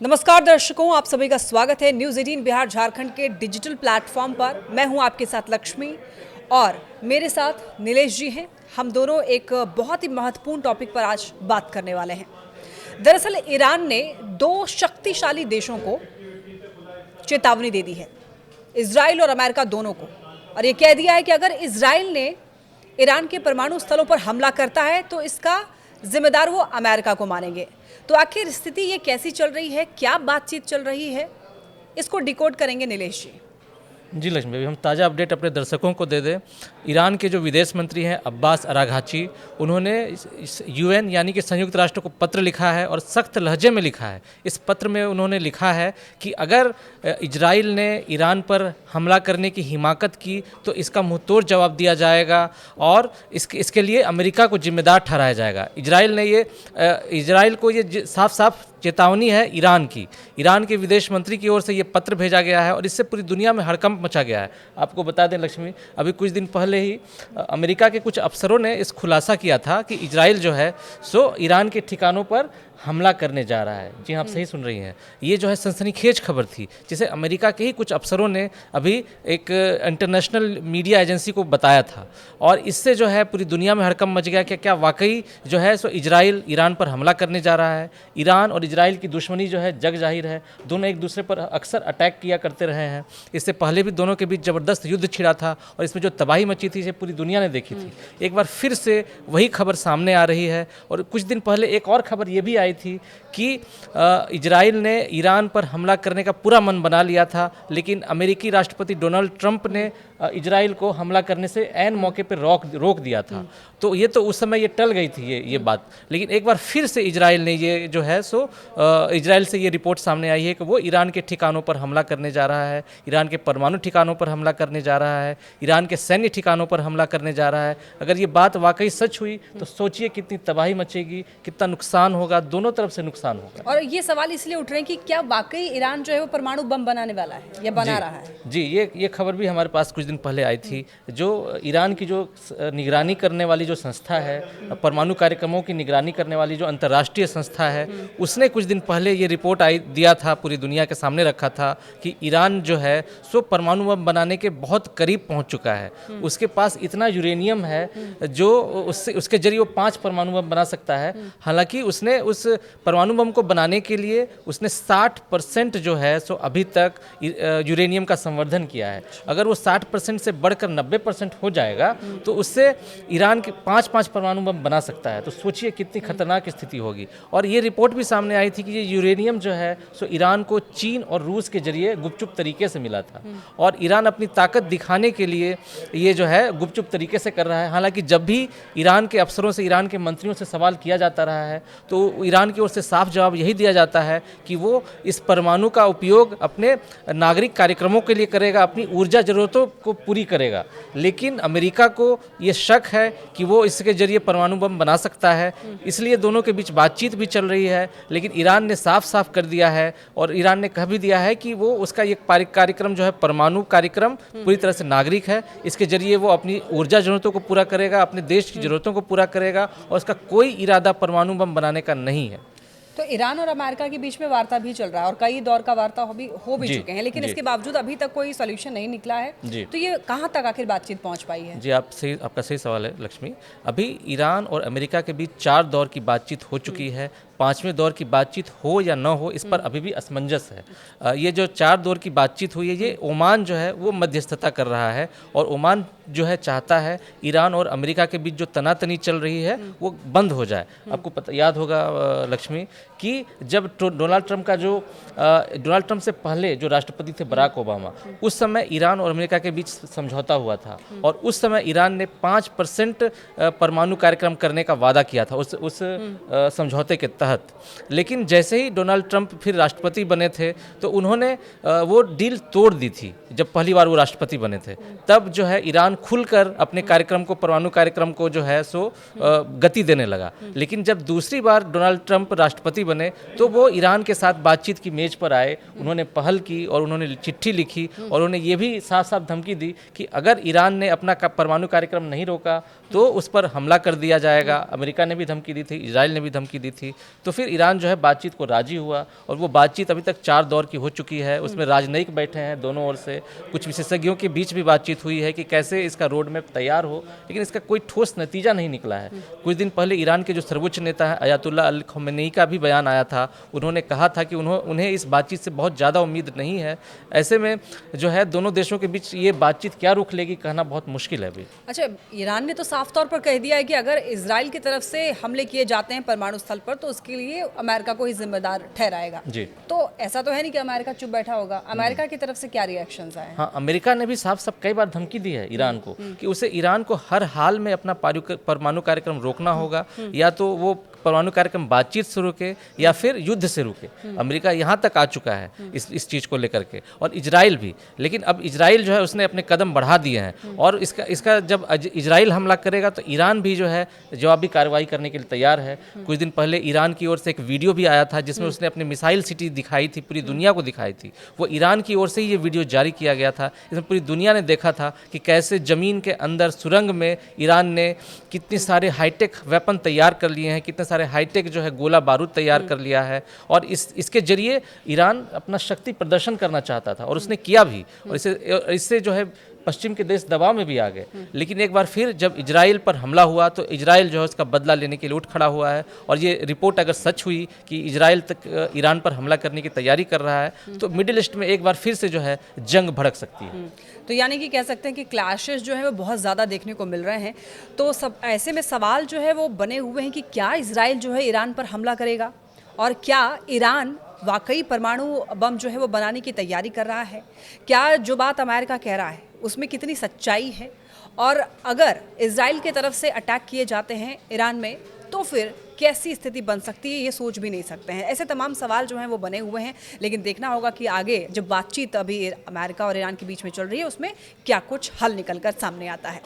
नमस्कार दर्शकों, आप सभी का स्वागत है न्यूज़ 18 बिहार झारखंड के डिजिटल प्लेटफॉर्म पर। मैं हूं आपके साथ लक्ष्मी और मेरे साथ नीलेश जी हैं। हम दोनों एक बहुत ही महत्वपूर्ण टॉपिक पर आज बात करने वाले हैं। दरअसल ईरान ने दो शक्तिशाली देशों को चेतावनी दे दी है, इजराइल और अमेरिका दोनों को, और ये कह दिया है कि अगर इजराइल ने ईरान के परमाणु स्थलों पर हमला करता है तो इसका जिम्मेदार वो अमेरिका को मानेंगे। तो आखिर स्थिति ये कैसी चल रही है, क्या बातचीत चल रही है, इसको डिकोड करेंगे नीलेश जी। जी लक्ष्मी, अभी हम ताज़ा अपडेट अपने दर्शकों को दे दें। ईरान के जो विदेश मंत्री हैं अब्बास अराघाची, उन्होंने यूएन यानी कि संयुक्त राष्ट्र को पत्र लिखा है और सख्त लहजे में लिखा है। इस पत्र में उन्होंने लिखा है कि अगर इजराइल ने ईरान पर हमला करने की हिमाकत की तो इसका मुंहतोड़ जवाब दिया जाएगा और इसके लिए अमेरिका को जिम्मेदार ठहराया जाएगा। इजराइल को ये साफ साफ चेतावनी है ईरान के विदेश मंत्री की ओर से ये पत्र भेजा गया है और इससे पूरी दुनिया में हड़कंप मचा गया है। आपको बता दें लक्ष्मी, अभी कुछ दिन पहले ही अमेरिका के कुछ अफसरों ने इस खुलासा किया था कि इजराइल जो है सो ईरान के ठिकानों पर हमला करने जा रहा है। जी हाँ, आप सही सुन रही हैं। ये जो है सनसनीखेज खबर थी जिसे अमेरिका के ही कुछ अफसरों ने अभी एक इंटरनेशनल मीडिया एजेंसी को बताया था और इससे जो है पूरी दुनिया में हड़कंप मच गया कि क्या वाकई जो है सो इजराइल ईरान पर हमला करने जा रहा है। ईरान और इजराइल की दुश्मनी जो है जग जाहिर है, दोनों एक दूसरे पर अक्सर अटैक किया करते रहे हैं। इससे पहले भी दोनों के बीच ज़बरदस्त युद्ध छिड़ा था और इसमें जो तबाही मची थी इसे पूरी दुनिया ने देखी थी। एक बार फिर से वही खबर सामने आ रही है और कुछ दिन पहले एक और खबर ये भी आई थी कि इजराइल ने ईरान पर हमला करने का पूरा मन बना लिया था, लेकिन अमेरिकी राष्ट्रपति डोनाल्ड ट्रंप ने इजराइल को हमला करने से ऐन मौके पर रोक दिया था। तो ये तो उस समय ये टल गई थी ये बात, लेकिन एक बार फिर से इजराइल ने ये जो है सो इजराइल से ये रिपोर्ट सामने आई है कि वो ईरान के ठिकानों पर हमला करने जा रहा है, ईरान के परमाणु ठिकानों पर हमला करने जा रहा है, ईरान के सैन्य ठिकानों पर हमला करने जा रहा है। अगर ये बात वाकई सच हुई तो सोचिए कितनी तबाही मचेगी, कितना नुकसान होगा, दोनों तरफ से नुकसान होगा। और ये सवाल इसलिए उठ रहे हैं कि क्या वाकई ईरान जो है वो परमाणु बम बनाने वाला है या बना रहा है? जी, ये खबर भी हमारे पास कुछ दिन पहले आई थी। जो ईरान की जो निगरानी करने वाली जो संस्था है, परमाणु कार्यक्रमों की निगरानी करने वाली जो अंतर्राष्ट्रीय संस्था है, उसने कुछ दिन पहले ये रिपोर्ट दिया था, पूरी दुनिया के सामने रखा था कि ईरान जो है सो परमाणु बम बनाने के बहुत करीब पहुंच चुका है। उसके पास इतना यूरेनियम है जो उसके जरिए वो 5 परमाणु बम बना सकता है। हालांकि उसने उस परमाणु बम को बनाने के लिए उसने 60% जो है सो अभी तक यूरेनियम का संवर्धन किया है। अगर वो 60% से बढ़कर 90% हो जाएगा तो उससे ईरान के 5 परमाणु बम बना सकता है। तो सोचिए कितनी खतरनाक स्थिति होगी। और ये रिपोर्ट भी सामने आई थी कि ये यूरेनियम जो है सो ईरान को चीन और रूस के जरिए गुपचुप तरीके से मिला था और ईरान अपनी ताकत दिखाने के लिए ये जो है गुपचुप तरीके से कर रहा है। हालांकि जब भी ईरान के अफसरों से, ईरान के मंत्रियों से सवाल किया जाता रहा है तो ईरान की ओर से साफ जवाब यही दिया जाता है कि वो इस परमाणु का उपयोग अपने नागरिक कार्यक्रमों के लिए करेगा, अपनी ऊर्जा ज़रूरतों को पूरी करेगा। लेकिन अमेरिका को ये शक है कि वो इसके जरिए परमाणु बम बना सकता है, इसलिए दोनों के बीच बातचीत भी चल रही है। लेकिन ईरान ने साफ साफ कर दिया है और ईरान ने कह भी दिया है कि वो उसका ये कार्यक्रम जो है परमाणु कार्यक्रम पूरी तरह से नागरिक है। इसके जरिए वो अपनी ऊर्जा ज़रूरतों को पूरा करेगा, अपने देश की ज़रूरतों को पूरा करेगा और उसका कोई इरादा परमाणु बम बनाने का नहीं है। तो ईरान और अमेरिका के बीच में वार्ता भी चल रहा है और कई दौर का वार्ता हो भी चुके हैं, लेकिन इसके बावजूद अभी तक कोई सॉल्यूशन नहीं निकला है। तो ये कहाँ तक आखिर बातचीत पहुँच पाई है? जी, आपका सही सवाल है लक्ष्मी। अभी ईरान और अमेरिका के बीच 4 दौर की बातचीत हो चुकी है। 5वें दौर की बातचीत हो या न हो इस पर अभी भी असमंजस है। ये जो 4 दौर की बातचीत हुई है, ये ओमान जो है वो मध्यस्थता कर रहा है और ओमान जो है चाहता है ईरान और अमेरिका के बीच जो तनातनी चल रही है वो बंद हो जाए। आपको याद होगा लक्ष्मी कि जब डोनाल्ड ट्रंप से पहले जो राष्ट्रपति थे बराक ओबामा, उस समय ईरान और अमेरिका के बीच समझौता हुआ था और उस समय ईरान ने 5% परमाणु कार्यक्रम करने का वादा किया था उस समझौते के तहत। लेकिन जैसे ही डोनाल्ड ट्रंप फिर राष्ट्रपति बने थे तो उन्होंने वो डील तोड़ दी थी। जब पहली बार वो राष्ट्रपति बने थे तब जो है ईरान खुलकर अपने कार्यक्रम को, परमाणु कार्यक्रम को जो है सो गति देने लगा। लेकिन जब दूसरी बार डोनाल्ड ट्रंप राष्ट्रपति बने तो वो ईरान के साथ बातचीत की मेज पर आए, उन्होंने पहल की और उन्होंने चिट्ठी लिखी और उन्होंने ये भी साफ साफ धमकी दी कि अगर ईरान ने अपना परमाणु कार्यक्रम नहीं रोका तो उस पर हमला कर दिया जाएगा। अमेरिका ने भी धमकी दी थी, इजराइल ने भी धमकी दी थी। तो फिर ईरान जो है बातचीत को राजी हुआ, और वो बातचीत अभी तक 4 दौर की हो चुकी है। उसमें राजनयिक बैठे हैं दोनों ओर से, कुछ विशेषज्ञों के बीच भी बातचीत हुई है कि कैसे इसका रोड मैप तैयार हो, लेकिन इसका कोई ठोस नतीजा नहीं निकला है। कुछ दिन पहले ईरान के जो सर्वोच्च नेता हैं अयातुल्ला अली खमेनी का भी बयान आया था। उन्होंने कहा था कि उन्हें इस बातचीत से बहुत ज़्यादा उम्मीद नहीं है। ऐसे में जो है दोनों देशों के बीच ये बातचीत क्या रुख लेगी कहना बहुत मुश्किल है अभी। अच्छा, ईरान ने तो साफ तौर पर कह दिया है कि अगर इजराइल की तरफ से हमले किए जाते हैं परमाणु स्थल पर तो उसके लिए अमेरिका को ही जिम्मेदार ठहराएगा जी। तो ऐसा तो है नहीं कि अमेरिका चुप बैठा होगा। अमेरिका की तरफ से क्या रिएक्शंस आए हैं? हाँ, अमेरिका ने भी साफ साफ कई बार धमकी दी है ईरान को कि उसे ईरान को हर हाल में अपना परमाणु कार्यक्रम रोकना होगा, या तो वो परमाणु कार्यक्रम बातचीत से रुके या फिर युद्ध से रुके। अमेरिका यहाँ तक आ चुका है इस चीज़ को लेकर के, और इजराइल भी। लेकिन अब इजराइल जो है उसने अपने कदम बढ़ा दिए हैं, और इसका जब इजराइल हमला करेगा तो ईरान भी जो है जवाबी कार्रवाई करने के लिए तैयार है। कुछ दिन पहले ईरान की ओर से एक वीडियो भी आया था जिसमें उसने अपनी मिसाइल सिटी दिखाई थी, पूरी दुनिया को दिखाई थी। वो ईरान की ओर से ही ये वीडियो जारी किया गया था। इसमें पूरी दुनिया ने देखा था कि कैसे ज़मीन के अंदर सुरंग में ईरान ने कितने सारे हाईटेक वेपन तैयार कर लिए हैं, कितने सारे हाईटेक जो है गोला बारूद तैयार कर लिया है, और इसके जरिए ईरान अपना शक्ति प्रदर्शन करना चाहता था, और उसने किया भी। और इससे जो है पश्चिम के देश दबाव में भी आ गए। लेकिन एक बार फिर जब इजराइल पर हमला हुआ तो इजराइल जो है उसका बदला लेने के लिए उठ खड़ा हुआ है, और ये रिपोर्ट अगर सच हुई कि इजराइल तक ईरान पर हमला करने की तैयारी कर रहा है तो मिडिल ईस्ट में एक बार फिर से जो है जंग भड़क सकती है। तो यानी कि कह सकते हैं कि क्लैशेस जो है वो बहुत ज़्यादा देखने को मिल रहे हैं। तो सब ऐसे में सवाल जो है वो बने हुए हैं कि क्या इजराइल जो है ईरान पर हमला करेगा, और क्या ईरान वाकई परमाणु बम जो है वो बनाने की तैयारी कर रहा है? क्या जो बात अमेरिका कह रहा है उसमें कितनी सच्चाई है? और अगर इजराइल की तरफ से अटैक किए जाते हैं ईरान में तो फिर कैसी स्थिति बन सकती है, ये सोच भी नहीं सकते हैं। ऐसे तमाम सवाल जो हैं वो बने हुए हैं, लेकिन देखना होगा कि आगे जब बातचीत अभी अमेरिका और ईरान के बीच में चल रही है उसमें क्या कुछ हल निकल कर सामने आता है।